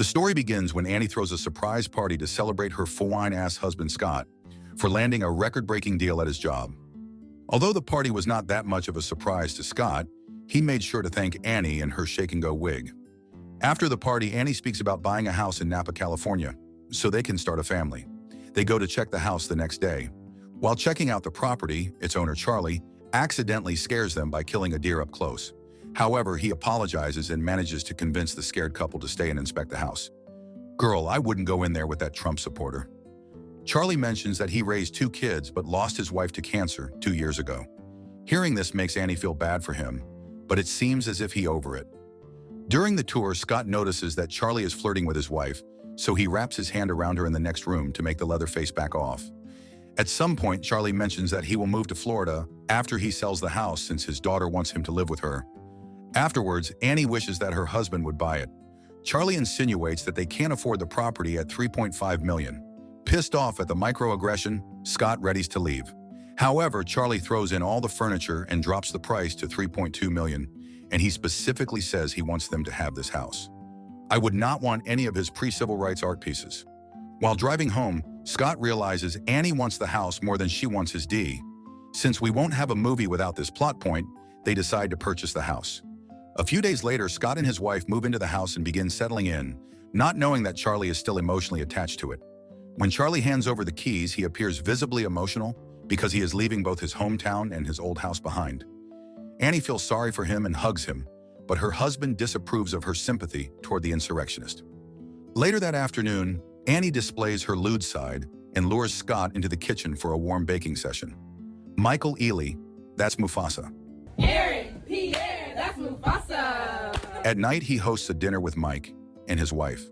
The story begins when Annie throws a surprise party to celebrate her fine-ass husband Scott for landing a record-breaking deal at his job. Although the party was not that much of a surprise to Scott, he made sure to thank Annie and her shake-and-go wig. After the party, Annie speaks about buying a house in Napa, California, so they can start a family. They go to check the house the next day. While checking out the property, its owner Charlie accidentally scares them by killing a deer up close. However, he apologizes and manages to convince the scared couple to stay and inspect the house. Girl, I wouldn't go in there with that Trump supporter. Charlie mentions that he raised 2 kids but lost his wife to cancer 2 years ago. Hearing this makes Annie feel bad for him, but it seems as if he's over it. During the tour, Scott notices that Charlie is flirting with his wife, so he wraps his hand around her in the next room to make the leather face back off. At some point, Charlie mentions that he will move to Florida after he sells the house since his daughter wants him to live with her. Afterwards, Annie wishes that her husband would buy it. Charlie insinuates that they can't afford the property at $3.5 million. Pissed off at the microaggression, Scott readies to leave. However, Charlie throws in all the furniture and drops the price to $3.2 million, and he specifically says he wants them to have this house. I would not want any of his pre-civil rights art pieces. While driving home, Scott realizes Annie wants the house more than she wants his D. Since we won't have a movie without this plot point, they decide to purchase the house. A few days later, Scott and his wife move into the house and begin settling in, not knowing that Charlie is still emotionally attached to it. When Charlie hands over the keys, he appears visibly emotional because he is leaving both his hometown and his old house behind. Annie feels sorry for him and hugs him, but her husband disapproves of her sympathy toward the insurrectionist. Later that afternoon, Annie displays her lewd side and lures Scott into the kitchen for a warm baking session. Michael Ealy, that's Mufasa. Aaron, Pierre, that's Mufasa. At night, he hosts a dinner with Mike and his wife.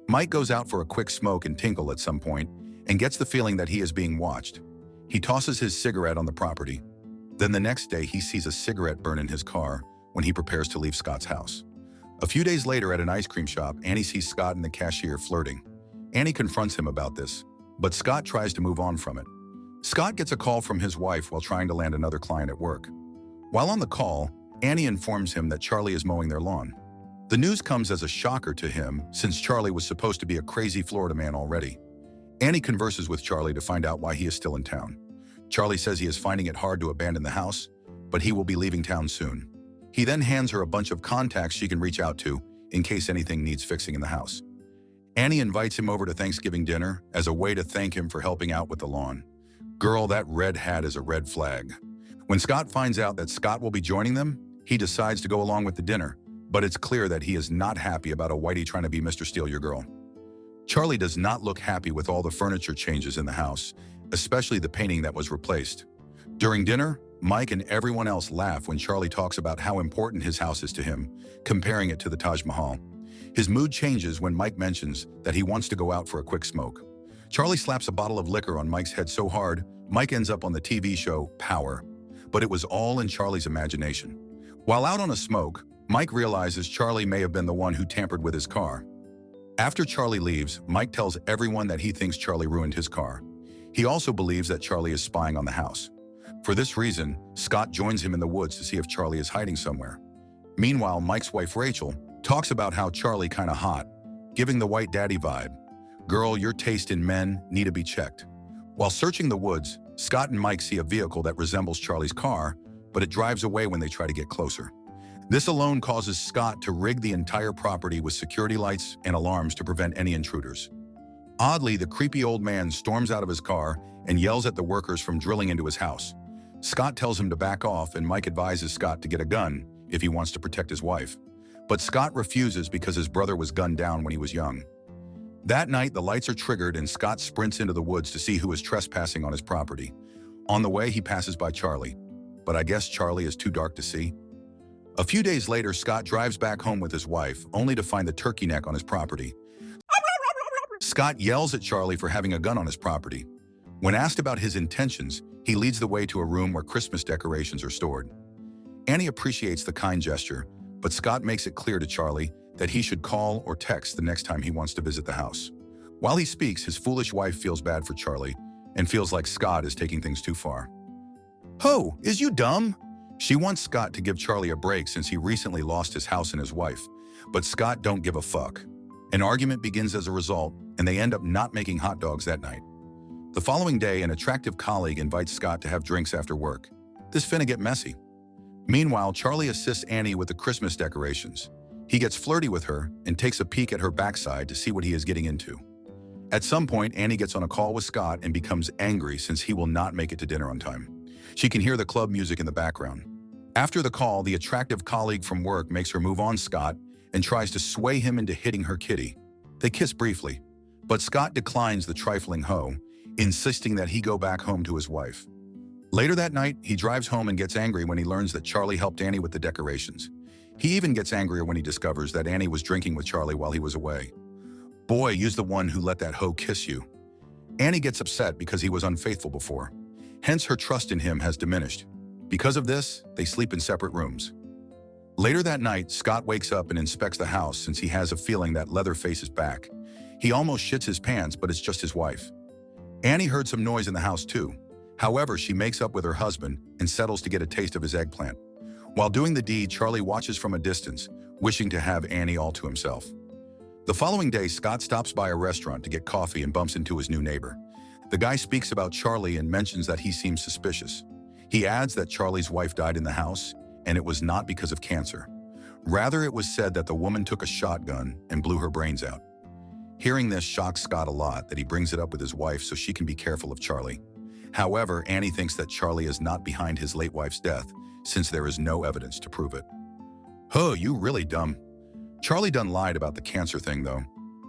Mike goes out for a quick smoke and tinkle at some point and gets the feeling that he is being watched. He tosses his cigarette on the property. Then the next day, he sees a cigarette burn in his car when he prepares to leave Scott's house. A few days later at an ice cream shop, Annie sees Scott and the cashier flirting. Annie confronts him about this, but Scott tries to move on from it. Scott gets a call from his wife while trying to land another client at work. While on the call, Annie informs him that Charlie is mowing their lawn. The news comes as a shocker to him since Charlie was supposed to be a crazy Florida man already. Annie converses with Charlie to find out why he is still in town. Charlie says he is finding it hard to abandon the house, but he will be leaving town soon. He then hands her a bunch of contacts she can reach out to in case anything needs fixing in the house. Annie invites him over to Thanksgiving dinner as a way to thank him for helping out with the lawn. Girl, that red hat is a red flag. When Scott finds out that Scott will be joining them, he decides to go along with the dinner, but it's clear that he is not happy about a Whitey trying to be Mr. Steal Your Girl. Charlie does not look happy with all the furniture changes in the house, especially the painting that was replaced. During dinner, Mike and everyone else laugh when Charlie talks about how important his house is to him, comparing it to the Taj Mahal. His mood changes when Mike mentions that he wants to go out for a quick smoke. Charlie slaps a bottle of liquor on Mike's head so hard, Mike ends up on the TV show Power. But it was all in Charlie's imagination. While out on a smoke, Mike realizes Charlie may have been the one who tampered with his car. After Charlie leaves, Mike tells everyone that he thinks Charlie ruined his car. He also believes that Charlie is spying on the house. For this reason, Scott joins him in the woods to see if Charlie is hiding somewhere. Meanwhile, Mike's wife Rachel talks about how Charlie kinda hot, giving the white daddy vibe. Girl, your taste in men need to be checked. While searching the woods, Scott and Mike see a vehicle that resembles Charlie's car, but it drives away when they try to get closer. This alone causes Scott to rig the entire property with security lights and alarms to prevent any intruders. Oddly, the creepy old man storms out of his car and yells at the workers from drilling into his house. Scott tells him to back off, and Mike advises Scott to get a gun if he wants to protect his wife. But Scott refuses because his brother was gunned down when he was young. That night, the lights are triggered and Scott sprints into the woods to see who is trespassing on his property. On the way, he passes by Charlie, but I guess Charlie is too dark to see. A few days later, Scott drives back home with his wife, only to find the turkey neck on his property. Scott yells at Charlie for having a gun on his property. When asked about his intentions, he leads the way to a room where Christmas decorations are stored. Annie appreciates the kind gesture, but Scott makes it clear to Charlie that he should call or text the next time he wants to visit the house. While he speaks, his foolish wife feels bad for Charlie and feels like Scott is taking things too far. "Ho, is you dumb?" She wants Scott to give Charlie a break since he recently lost his house and his wife, but Scott don't give a fuck. An argument begins as a result, and they end up not making hot dogs that night. The following day, an attractive colleague invites Scott to have drinks after work. This finna get messy. Meanwhile, Charlie assists Annie with the Christmas decorations. He gets flirty with her and takes a peek at her backside to see what he is getting into. At some point, Annie gets on a call with Scott and becomes angry since he will not make it to dinner on time. She can hear the club music in the background. After the call, the attractive colleague from work makes her move on Scott and tries to sway him into hitting her kitty. They kiss briefly, but Scott declines the trifling hoe, insisting that he go back home to his wife. Later that night, he drives home and gets angry when he learns that Charlie helped Annie with the decorations. He even gets angrier when he discovers that Annie was drinking with Charlie while he was away. Boy, you's the one who let that hoe kiss you. Annie gets upset because he was unfaithful before. Hence, her trust in him has diminished. Because of this, they sleep in separate rooms. Later that night, Scott wakes up and inspects the house since he has a feeling that Leatherface is back. He almost shits his pants, but it's just his wife. Annie heard some noise in the house too. However, she makes up with her husband and settles to get a taste of his eggplant. While doing the deed, Charlie watches from a distance, wishing to have Annie all to himself. The following day, Scott stops by a restaurant to get coffee and bumps into his new neighbor. The guy speaks about Charlie and mentions that he seems suspicious. He adds that Charlie's wife died in the house, and it was not because of cancer. Rather, it was said that the woman took a shotgun and blew her brains out. Hearing this shocks Scott a lot that he brings it up with his wife so she can be careful of Charlie. However, Annie thinks that Charlie is not behind his late wife's death, since there is no evidence to prove it. Huh, you really dumb. Charlie Dunn lied about the cancer thing, though.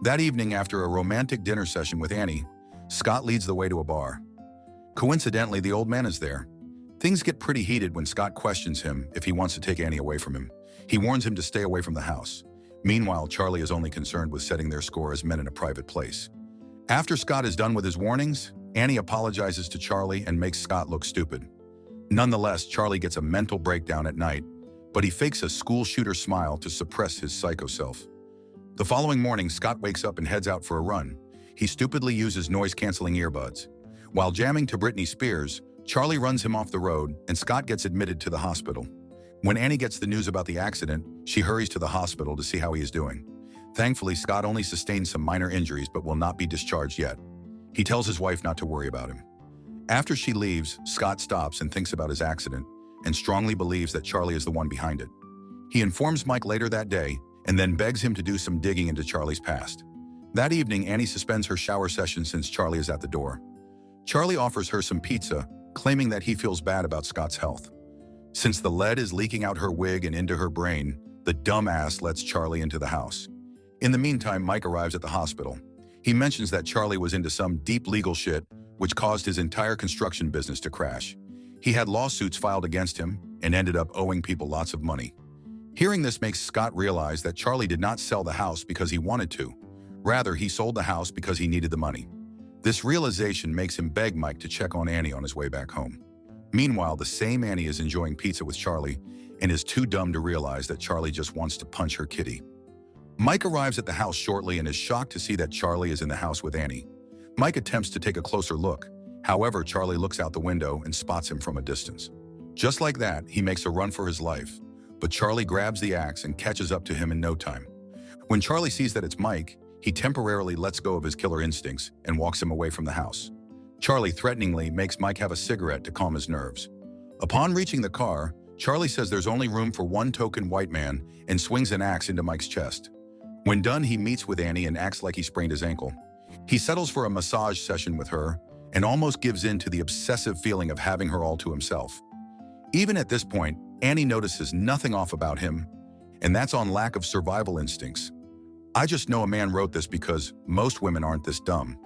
That evening, after a romantic dinner session with Annie, Scott leads the way to a bar. Coincidentally, the old man is there. Things get pretty heated when Scott questions him if he wants to take Annie away from him. He warns him to stay away from the house. Meanwhile, Charlie is only concerned with setting their score as men in a private place. After Scott is done with his warnings, Annie apologizes to Charlie and makes Scott look stupid. Nonetheless, Charlie gets a mental breakdown at night, but he fakes a school shooter smile to suppress his psycho self. The following morning, Scott wakes up and heads out for a run. He stupidly uses noise-canceling earbuds. While jamming to Britney Spears, Charlie runs him off the road and Scott gets admitted to the hospital. When Annie gets the news about the accident, she hurries to the hospital to see how he is doing. Thankfully, Scott only sustained some minor injuries but will not be discharged yet. He tells his wife not to worry about him. After she leaves, Scott stops and thinks about his accident and strongly believes that Charlie is the one behind it. He informs Mike later that day and then begs him to do some digging into Charlie's past. That evening, Annie suspends her shower session since Charlie is at the door. Charlie offers her some pizza, claiming that he feels bad about Scott's health. Since the lead is leaking out her wig and into her brain, the dumbass lets Charlie into the house. In the meantime, Mike arrives at the hospital. He mentions that Charlie was into some deep legal shit, which caused his entire construction business to crash. He had lawsuits filed against him and ended up owing people lots of money. Hearing this makes Scott realize that Charlie did not sell the house because he wanted to. Rather, he sold the house because he needed the money. This realization makes him beg Mike to check on Annie on his way back home. Meanwhile, the same Annie is enjoying pizza with Charlie and is too dumb to realize that Charlie just wants to punch her kitty. Mike arrives at the house shortly and is shocked to see that Charlie is in the house with Annie. Mike attempts to take a closer look. However, Charlie looks out the window and spots him from a distance. Just like that, he makes a run for his life, but Charlie grabs the axe and catches up to him in no time. When Charlie sees that it's Mike, he temporarily lets go of his killer instincts and walks him away from the house. Charlie threateningly makes Mike have a cigarette to calm his nerves. Upon reaching the car, Charlie says there's only room for one token white man and swings an axe into Mike's chest. When done, he meets with Annie and acts like he sprained his ankle. He settles for a massage session with her and almost gives in to the obsessive feeling of having her all to himself. Even at this point, Annie notices nothing off about him, and that's on lack of survival instincts. I just know a man wrote this because most women aren't this dumb.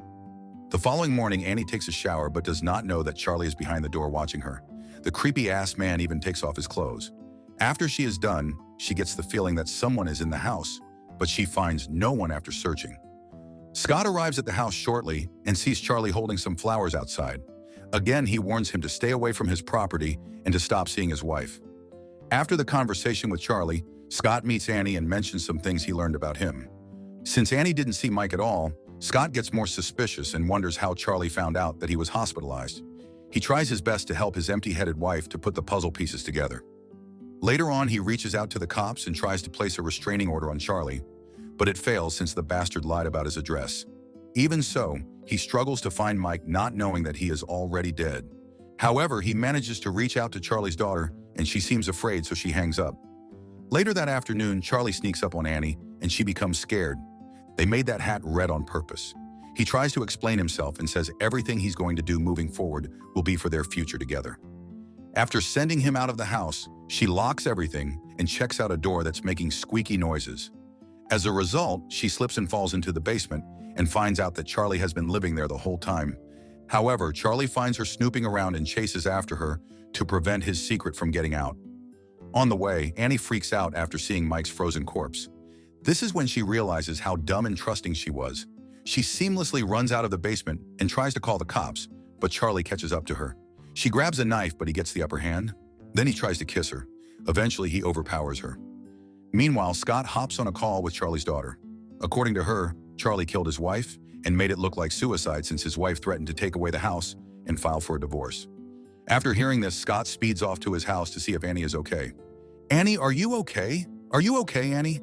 The following morning, Annie takes a shower but does not know that Charlie is behind the door watching her. The creepy-ass man even takes off his clothes. After she is done, she gets the feeling that someone is in the house, but she finds no one after searching. Scott arrives at the house shortly and sees Charlie holding some flowers outside. Again, he warns him to stay away from his property and to stop seeing his wife. After the conversation with Charlie, Scott meets Annie and mentions some things he learned about him. Since Annie didn't see Mike at all, Scott gets more suspicious and wonders how Charlie found out that he was hospitalized. He tries his best to help his empty-headed wife to put the puzzle pieces together. Later on, he reaches out to the cops and tries to place a restraining order on Charlie, but it fails since the bastard lied about his address. Even so, he struggles to find Mike, not knowing that he is already dead. However, he manages to reach out to Charlie's daughter, and she seems afraid, so she hangs up. Later that afternoon, Charlie sneaks up on Annie, and she becomes scared. They made that hat red on purpose. He tries to explain himself and says everything he's going to do moving forward will be for their future together. After sending him out of the house, she locks everything and checks out a door that's making squeaky noises. As a result, she slips and falls into the basement and finds out that Charlie has been living there the whole time. However, Charlie finds her snooping around and chases after her to prevent his secret from getting out. On the way, Annie freaks out after seeing Mike's frozen corpse. This is when she realizes how dumb and trusting she was. She seamlessly runs out of the basement and tries to call the cops, but Charlie catches up to her. She grabs a knife, but he gets the upper hand. Then he tries to kiss her. Eventually, he overpowers her. Meanwhile, Scott hops on a call with Charlie's daughter. According to her, Charlie killed his wife and made it look like suicide since his wife threatened to take away the house and file for a divorce. After hearing this, Scott speeds off to his house to see if Annie is okay. "Annie, are you okay? Are you okay, Annie?"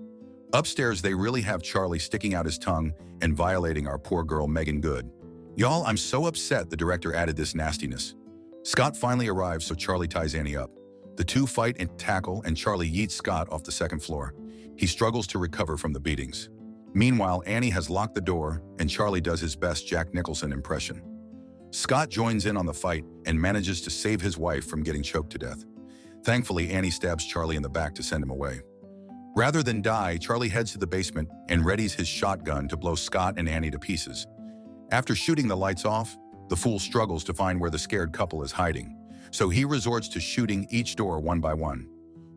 Upstairs, they really have Charlie sticking out his tongue and violating our poor girl Megan Good. "Y'all, I'm so upset the director added this nastiness." Scott finally arrives, so Charlie ties Annie up. The two fight and tackle, and Charlie yeets Scott off the second floor. He struggles to recover from the beatings. Meanwhile, Annie has locked the door, and Charlie does his best Jack Nicholson impression. Scott joins in on the fight and manages to save his wife from getting choked to death. Thankfully, Annie stabs Charlie in the back to send him away. Rather than die, Charlie heads to the basement and readies his shotgun to blow Scott and Annie to pieces. After shooting the lights off, the fool struggles to find where the scared couple is hiding, so he resorts to shooting each door one by one.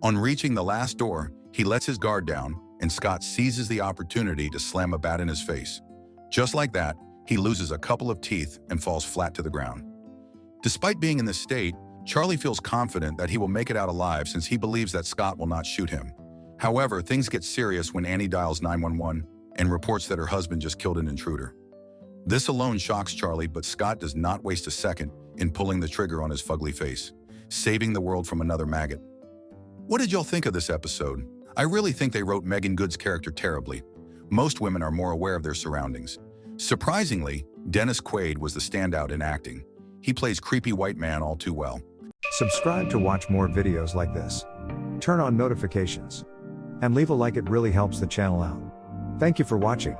On reaching the last door, he lets his guard down, and Scott seizes the opportunity to slam a bat in his face. Just like that, he loses a couple of teeth and falls flat to the ground. Despite being in this state, Charlie feels confident that he will make it out alive since he believes that Scott will not shoot him. However, things get serious when Annie dials 911 and reports that her husband just killed an intruder. This alone shocks Charlie, but Scott does not waste a second in pulling the trigger on his fugly face, saving the world from another maggot. What did y'all think of this episode? I really think they wrote Megan Good's character terribly. Most women are more aware of their surroundings. Surprisingly, Dennis Quaid was the standout in acting. He plays creepy white man all too well. Subscribe to watch more videos like this. Turn on notifications. And leave a like, it really helps the channel out. Thank you for watching.